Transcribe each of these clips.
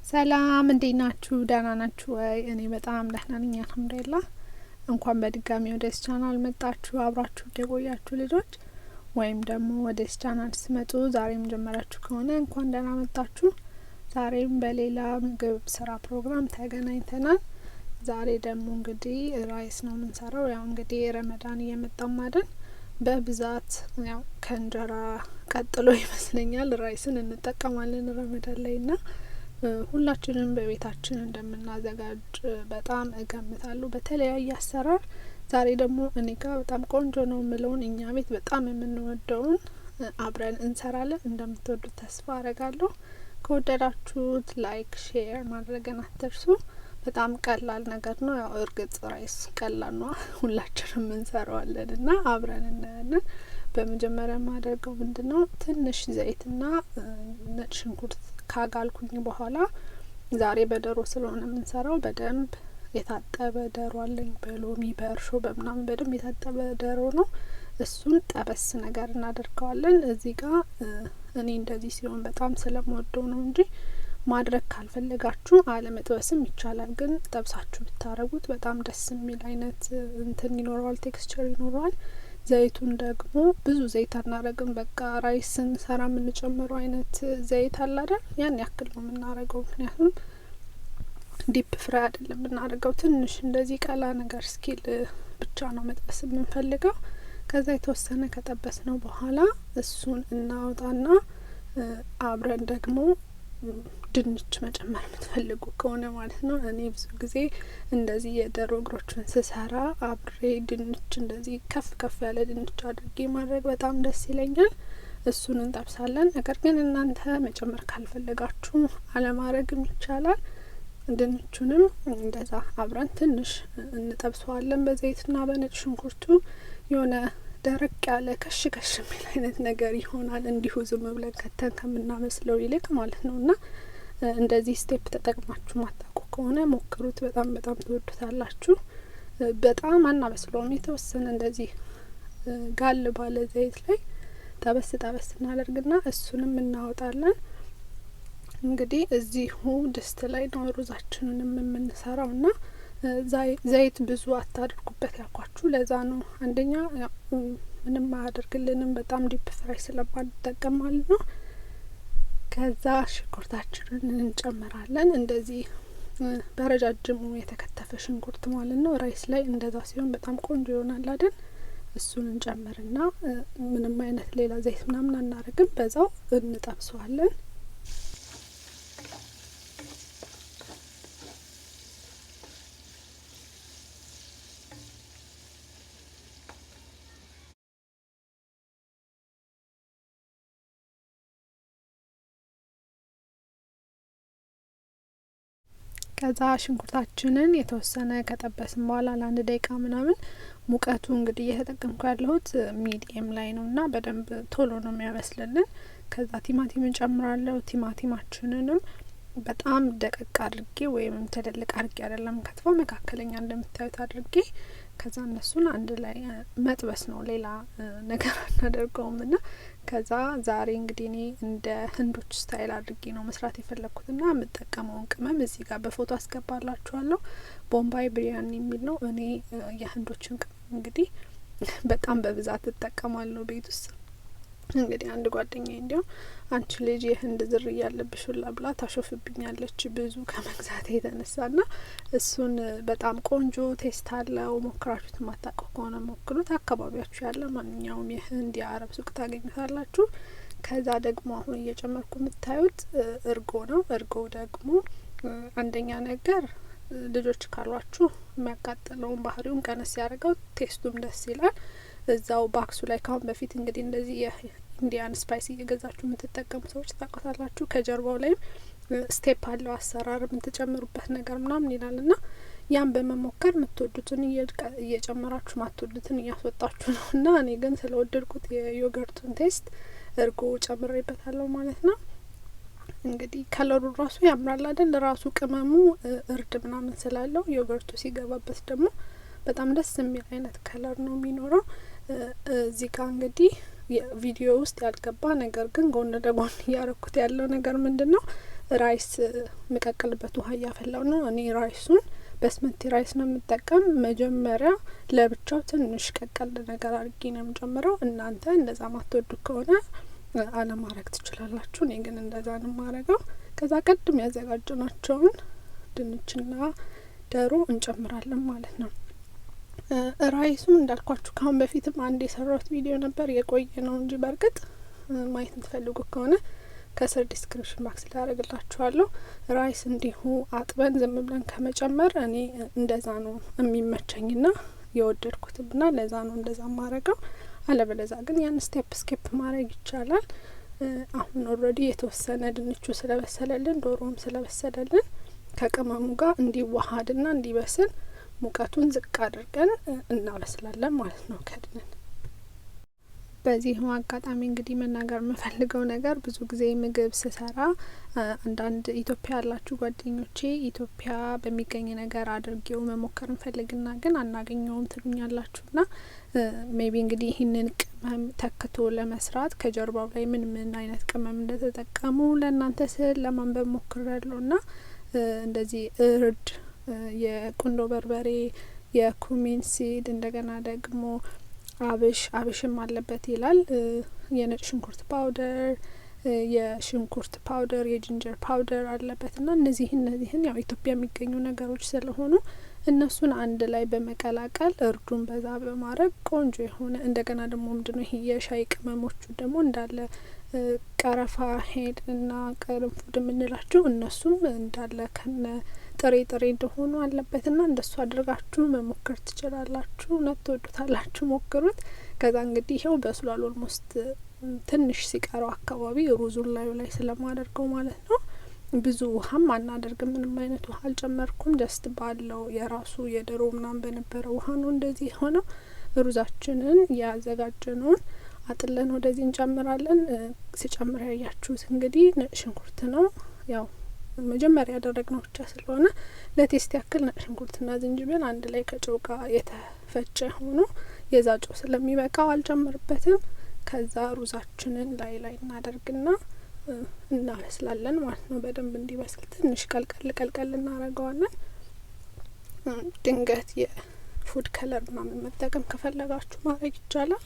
ሰላም እንዴት ናችሁ? ደህና ናችሁ ወይ? እኔ በጣም ደህና ነኝ አልሐምዱሊላህ። እንኳን በድጋሚ ወደዚህ ቻናል መጣችሁ። አብራችሁ የቆያችሁ ልጆች ወይም ደግሞ ወደዚህ ቻናል ስመጡ ዛሬም ጀመራችሁ ከሆነ እንኳን ደህና መጣችሁ። ዛሬም በሌላ ምግብ ስራ ፕሮግራም ተገናኝተናል። ዛሬ ደግሞ እንግዲህ ራይስ ነው የምንሰራው። ያው እንግዲህ ረመዳን እየመጣም አይደል? በብዛት ያው ከእንጀራ ቀጥሎ ይመስለኛል ራይስን እንጠቀማለን ረመዳን ላይ ና ሁላችንም በቤታችን እንደምናዘጋጅ በጣም እገምታለሁ በተለያየ አሰራር። ዛሬ ደግሞ እኔ ጋር በጣም ቆንጆ ነው የምለውን እኛ ቤት በጣም የምንወደውን አብረን እንሰራለን። እንደምትወዱት ተስፋ አረጋለሁ። ከወደዳችሁት ላይክ፣ ሼር ማድረግን አትርሱ። በጣም ቀላል ነገር ነው። ያው እርግጥ ራይስ ቀላል ነው፣ ሁላችንም እንሰራዋለን እና አብረን እናያለን። በመጀመሪያ የማደርገው ምንድነው ትንሽ ዘይትና ነጭ ሽንኩርት ካጋልኩኝ በኋላ ዛሬ በዶሮ ስለሆነ የምንሰራው በደንብ የታጠበ ዶሮ አለኝ። በሎሚ በእርሾ በምናምን በደንብ የታጠበ ዶሮ ነው። እሱን ጠበስ ነገር እናደርገዋለን። እዚህ ጋር እኔ እንደዚህ ሲሆን በጣም ስለምወደው ነው እንጂ ማድረግ ካልፈለጋችሁ አለመጥበስም ይቻላል። ግን ጠብሳችሁ ብታረጉት በጣም ደስ የሚል አይነት እንትን ይኖረዋል፣ ቴክስቸር ይኖረዋል። ዘይቱን ደግሞ ብዙ ዘይት አናረግም። በቃ ራይስ ስንሰራ የምንጨምረው አይነት ዘይት አለ አይደል? ያን ያክል ነው የምናረገው። ምክንያቱም ዲፕ ፍራይ አይደለም የምናረገው። ትንሽ እንደዚህ ቀላ ነገር እስኪል ብቻ ነው መጥበስ የምንፈልገው። ከዛ የተወሰነ ከጠበስ ነው በኋላ እሱን እናወጣና አብረን ደግሞ ድንች መጨመር የምትፈልጉ ከሆነ ማለት ነው። እኔ ብዙ ጊዜ እንደዚህ የዶሮ እግሮችን ስሰራ አብሬ ድንች እንደዚህ ከፍ ከፍ ያለ ድንች አድርጌ ማድረግ በጣም ደስ ይለኛል። እሱን እንጠብሳለን። ነገር ግን እናንተ መጨመር ካልፈለጋችሁ አለማድረግም ይቻላል። ድንቹንም እንደዛ አብረን ትንሽ እንጠብሰዋለን በዘይትና በነጭ ሽንኩርቱ። የሆነ ደረቅ ያለ ከሽ ከሽ የሚል አይነት ነገር ይሆናል፣ እንዲሁ ዝም ብለን ከተን ከምናመስለው ይልቅ ማለት ነው። እና እንደዚህ ስቴፕ ተጠቅማችሁ ማታውቁ ከሆነ ሞክሩት፣ በጣም በጣም ትወዱታላችሁ። በጣም አናበስለውም፣ የተወሰነ እንደዚህ ጋል ባለ ዘይት ላይ ጠበስ ጠበስ እናደርግና እሱንም እናወጣለን። እንግዲህ እዚሁ ድስት ላይ ነው ሩዛችንንም የምንሰራው ና ዘይት ብዙ አታድርጉበት ያልኳችሁ ለዛ ነው። አንደኛ ምንም አያደርግልንም በጣም ዲፕ ፍራይ ስለማንጠቀም ማለት ነው። ከዛ ሽንኩርታችንን እንጨምራለን። እንደዚህ በረጃጅሙ የተከተፈ ሽንኩርት ማለት ነው። ራይስ ላይ እንደዛ ሲሆን በጣም ቆንጆ ይሆናል አይደል? እሱን እንጨምርና ምንም አይነት ሌላ ዘይት ምናምን አናረግም፣ በዛው እንጠብሰዋለን። ከዛ ሽንኩርታችንን የተወሰነ ከጠበስን በኋላ ለአንድ ደቂቃ ምናምን ሙቀቱ እንግዲህ እየተጠቀምኩ ያለሁት ሚዲየም ላይ ነው እና በደንብ ቶሎ ነው የሚያበስልልን። ከዛ ቲማቲም እንጨምራለሁ። ቲማቲማችንንም በጣም ደቀቅ አድርጌ ወይም ተደልቅ አድርጌ አይደለም ከትፎ መካከለኛ እንደምታዩት አድርጌ ከዛ እነሱን አንድ ላይ መጥበስ ነው፣ ሌላ ነገር አናደርገውም። ና ከዛ ዛሬ እንግዲህ እኔ እንደ ህንዶች ስታይል አድርጌ ነው መስራት የፈለግኩትና የምጠቀመውን ቅመም እዚህ ጋር በፎቶ አስገባላችኋለሁ። ቦምባይ ብሪያኒ የሚል ነው። እኔ የህንዶችን ቅመም እንግዲህ በጣም በብዛት እጠቀማለሁ ቤት ውስጥ። እንግዲህ አንድ ጓደኛዬ እንዲያው አንቺ ልጅ የህንድ ዝርያ ያለብሽ ሁላ ብላ ታሾፍብኛለች ብዙ ከመግዛት የተነሳ ና እሱን በጣም ቆንጆ ቴስት አለው። ሞክራችሁት የማታውቁ ከሆነ ሞክሩት። አካባቢያችሁ ያለ ማንኛውም የህንድ የአረብ ሱቅ ታገኙታላችሁ። ከዛ ደግሞ አሁን እየጨመርኩ የምታዩት እርጎ ነው። እርጎ ደግሞ አንደኛ ነገር ልጆች ካሏችሁ የሚያቃጥለውን ባህሪውን ቀነስ ያደርገው፣ ቴስቱም ደስ ይላል። እዛው ባክሱ ላይ ካሁን በፊት እንግዲህ እንደዚህ የኢንዲያን ስፓይስ እየገዛችሁ የምትጠቀሙ ሰዎች ታውቁታላችሁ። ከጀርባው ላይም ስቴፕ አለው አሰራር የምትጨምሩበት ነገር ምናምን ይላል ና ያን በመሞከር የምትወዱትን እየጨመራችሁ ማትወዱትን እያስወጣችሁ ነው። እና እኔ ግን ስለወደድኩት የዮገርቱን ቴስት እርጎ ጨምሬበታለሁ ማለት ነው። እንግዲህ ከለሩ ራሱ ያምራል አይደል? ራሱ ቅመሙ እርድ ምናምን ስላለው ዮገርቱ ሲገባበት ደግሞ በጣም ደስ የሚል አይነት ከለር ነው የሚኖረው። እዚህ ጋር እንግዲህ ቪዲዮ ውስጥ ያልገባ ነገር ግን ጎን ለጎን እያረኩት ያለው ነገር ምንድነው ራይስ መቀቀልበት ውሃ እያፈላው ነው። እኔ ራይሱን በስመቲ ራይስ ነው የምጠቀም። መጀመሪያ ለብቻው ትንሽ ቀቀል ነገር አድርጌ ነው የምጨምረው። እናንተ እንደዛ ማትወዱ ከሆነ አለማረግ ትችላላችሁ። እኔ ግን እንደዛ ነው የማረገው። ከዛ ቀድም ያዘጋጀናቸውን ድንችና ዶሮ እንጨምራለን ማለት ነው። ራይሱ እንዳልኳችሁ ካሁን በፊትም አንድ የሰራሁት ቪዲዮ ነበር፣ የቆየ ነው እንጂ በርግጥ ማየት የምትፈልጉ ከሆነ ከስር ዲስክሪፕሽን ባክስ ላይ አደርግላችኋለሁ። ራይስ እንዲሁ አጥበን ዝም ብለን ከመጨመር እኔ እንደዛ ነው የሚመቸኝና የወደድኩትምና ለዛ ነው እንደዛ ማረገው። አለበለዛ ግን ያን ስቴፕ ማድረግ ይቻላል። አሁን ኦልሬዲ የተወሰነ ድንቹ ስለበሰለልን ዶሮም ስለበሰለልን ከቅመሙ ጋር እንዲዋሃድና እንዲበስል ሙቀቱን ዝቅ አድርገን እናበስላለን ማለት ነው ከድነን። በዚህ አጋጣሚ እንግዲህ መናገር የምፈልገው ነገር ብዙ ጊዜ ምግብ ስሰራ አንዳንድ ኢትዮጵያ ያላችሁ ጓደኞቼ ኢትዮጵያ በሚገኝ ነገር አድርጌው መሞከር እንፈልግና ግን አናገኘውም ትሉኛላችሁና ሜቢ እንግዲህ ይህንን ቅመም ተክቶ ለመስራት ከጀርባው ላይ ምን አይነት ቅመም እንደተጠቀሙ ለእናንተ ስል ለማንበብ ሞክሬያለሁና እንደዚህ እርድ፣ የቁንዶ በርበሬ፣ የኩሚን ሲድ እንደገና ደግሞ አብሽም አለበት ይላል። የነጭ ሽንኩርት ፓውደር፣ የሽንኩርት ፓውደር፣ የጂንጀር ፓውደር አለበትና እነዚህን ያው ኢትዮጵያ የሚገኙ ነገሮች ስለሆኑ እነሱን አንድ ላይ በመቀላቀል እርዱን በዛ በማድረግ ቆንጆ የሆነ እንደገና ደግሞ ምንድነው ይሄ የሻይ ቅመሞቹ ደግሞ እንዳለ ቀረፋ፣ ሄድ እና ቅርንፉድ የምንላቸው እነሱም እንዳለ ከነ ጥሬ እንደሆኑ አለበትና እንደሱ አድርጋችሁ መሞከር ትችላላችሁ። እውነት ትወዱታላችሁ፣ ሞክሩት። ከዛ እንግዲህ ይኸው በስሏል። ኦልሞስት ትንሽ ሲቀረው አካባቢ ሩዙን ላይ ስለማደርገው ማለት ነው። ብዙ ውሃም አናደርግም፣ ምንም አይነት ውሃ አልጨመርኩም። ጀስት ባለው የራሱ የዶሮ ምናምን በነበረው ውሃ ነው እንደዚህ ሆነው። ሩዛችንን ያዘጋጀነውን አጥለን ወደዚህ እንጨምራለን። ሲጨምር ያያችሁት እንግዲህ ነጭ ሽንኩርት ነው። ያው መጀመሪያ ያደረግነው ብቻ ስለሆነ ለቴስት ያክል ነጭ ሽንኩርትና ዝንጅብል አንድ ላይ ከጨው ጋር የተፈጨ ሆኖ የዛ ጨው ስለሚበቃው አልጨምርበትም። ከዛ ሩዛችንን ላይ እናደርግና እናበስላለን ማለት ነው። በደንብ እንዲበስል ትንሽ ቀልቀል እናረገዋለን። ድንገት የፉድ ከለር ምናምን መጠቀም ከፈለጋችሁ ማድረግ ይቻላል።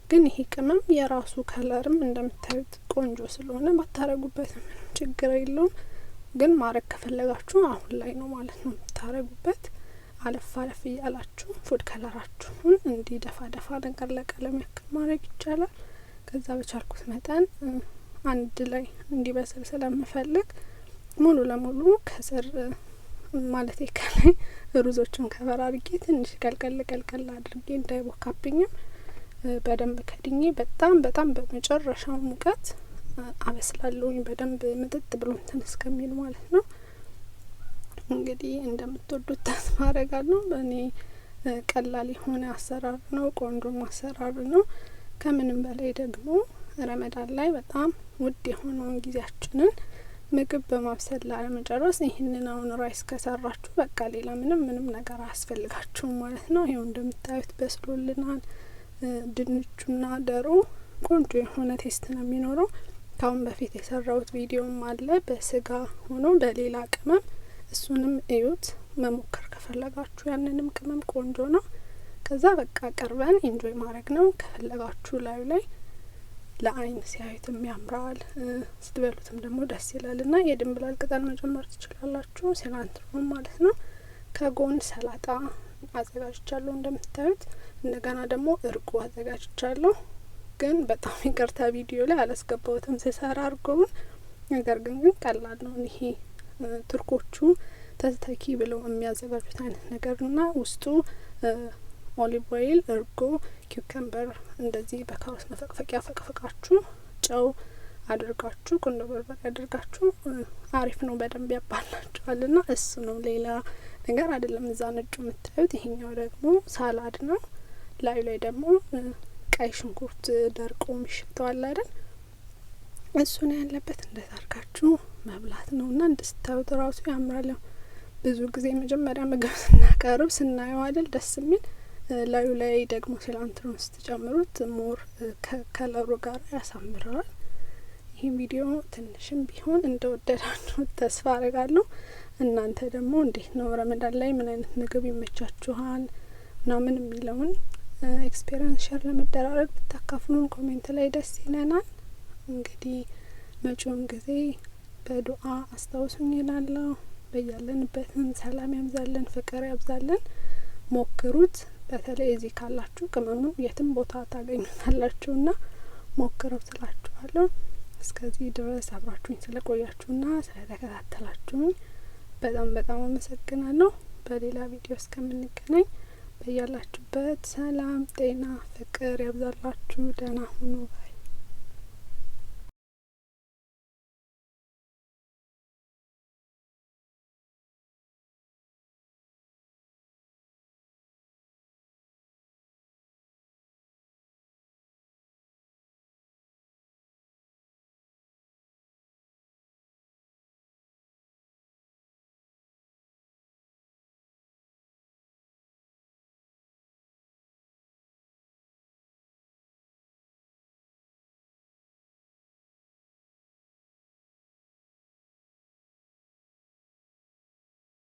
ግን ይሄ ቅመም የራሱ ከለርም እንደምታዩት ቆንጆ ስለሆነ ባታረጉበት ምንም ችግር የለውም። ግን ማረግ ከፈለጋችሁ አሁን ላይ ነው ማለት ነው የምታረጉበት። አለፍ እያላችሁ ፉድ ከለራችሁን እንዲደፋ ነገር ለቀለም ያክል ማድረግ ይቻላል። ከዛ በቻልኩት መጠን አንድ ላይ እንዲበስል ስለምፈልግ ሙሉ ለሙሉ ከስር ማለት ከላይ ሩዞቹን ከበር አድርጌ ትንሽ ቀልቀል አድርጌ እንዳይቦካብኝም በደንብ ከድኜ በጣም በመጨረሻው ሙቀት አበስላለሁኝ። በደንብ ምጥጥ ብሎ እንትን እስከሚል ማለት ነው። እንግዲህ እንደምትወዱት ተስፋ አደርጋለሁ። እኔ ቀላል የሆነ አሰራር ነው፣ ቆንጆ አሰራር ነው። ከምንም በላይ ደግሞ ረመዳን ላይ በጣም ውድ የሆነውን ጊዜያችንን ምግብ በማብሰል ላለመጨረስ ይህንን አሁን ራይስ ከሰራችሁ በቃ ሌላ ምንም ነገር አያስፈልጋችሁም ማለት ነው። ይኸው እንደምታዩት በስሎልናል። ድንቹና ዶሮ ቆንጆ የሆነ ቴስት ነው የሚኖረው። ካሁን በፊት የሰራሁት ቪዲዮም አለ በስጋ ሆኖ በሌላ ቅመም፣ እሱንም እዩት መሞከር ከፈለጋችሁ። ያንንም ቅመም ቆንጆ ነው። ከዛ በቃ ቀርበን ኢንጆይ ማድረግ ነው። ከፈለጋችሁ ላዩ ላይ ለአይን ሲያዩትም ያምራል፣ ስትበሉትም ደግሞ ደስ ይላል። እና የድንብላል ቅጠል መጨመር ትችላላችሁ፣ ሲላንትሮ ማለት ነው። ከጎን ሰላጣ አዘጋጅቻለሁ እንደምታዩት። እንደገና ደግሞ እርጎ አዘጋጅቻለሁ። ግን በጣም ይቅርታ ቪዲዮ ላይ አላስገባሁትም ስሰራ እርጎውን። ነገር ግን ቀላል ነው። ይሄ ቱርኮቹ ተዝተኪ ብለው የሚያዘጋጁት አይነት ነገርና ውስጡ ኦሊቭ ኦይል፣ እርጎ፣ ኪውከምበር እንደዚህ በካሮት መፈቅፈቂያ ፈቅፍቃችሁ ጨው አድርጋችሁ ቁንዶ በርበሬ አድርጋችሁ አሪፍ ነው። በደንብ ያባላችኋል። ና እሱ ነው፣ ሌላ ነገር አይደለም። እዛ ነጩ የምታዩት። ይሄኛው ደግሞ ሳላድ ነው። ላዩ ላይ ደግሞ ቀይ ሽንኩርት ደርቆ የሚሸተው አለ አይደል? እሱ ነው ያለበት። እንደዛ አድርጋችሁ መብላት ነው። እና እንድስታዩት ራሱ ያምራል። ብዙ ጊዜ መጀመሪያ ምግብ ስናቀርብ ስናየው አይደል ደስ የሚል፣ ላዩ ላይ ደግሞ ሲላንትሮን ስትጨምሩት ሞር ከከለሩ ጋር ያሳምረዋል። ይህን ቪዲዮ ትንሽም ቢሆን እንደወደዳችሁ ተስፋ አረጋለሁ። እናንተ ደግሞ እንዴት ነው ረመዳን ላይ ምን አይነት ምግብ ይመቻችኋል ምናምን የሚለውን ኤክስፒሪየንስ ሼር ለመደራረግ ብታካፍሉን ኮሜንት ላይ ደስ ይለናል። እንግዲህ መጪውን ጊዜ በዱአ አስታውሱኝ እላለሁ። በያለንበትም ሰላም ያብዛልን፣ ፍቅር ያብዛልን። ሞክሩት። በተለይ እዚህ ካላችሁ ቅመሙን የትም ቦታ ታገኙታላችሁና ሞክረው ስላችኋለሁ። እስከዚህ ድረስ አብራችሁኝ ስለቆያችሁና ስለተከታተላችሁኝ በጣም አመሰግናለሁ። በሌላ ቪዲዮ እስከምንገናኝ በያላችሁበት ሰላም፣ ጤና፣ ፍቅር ያብዛላችሁ። ደህና ሁኑ።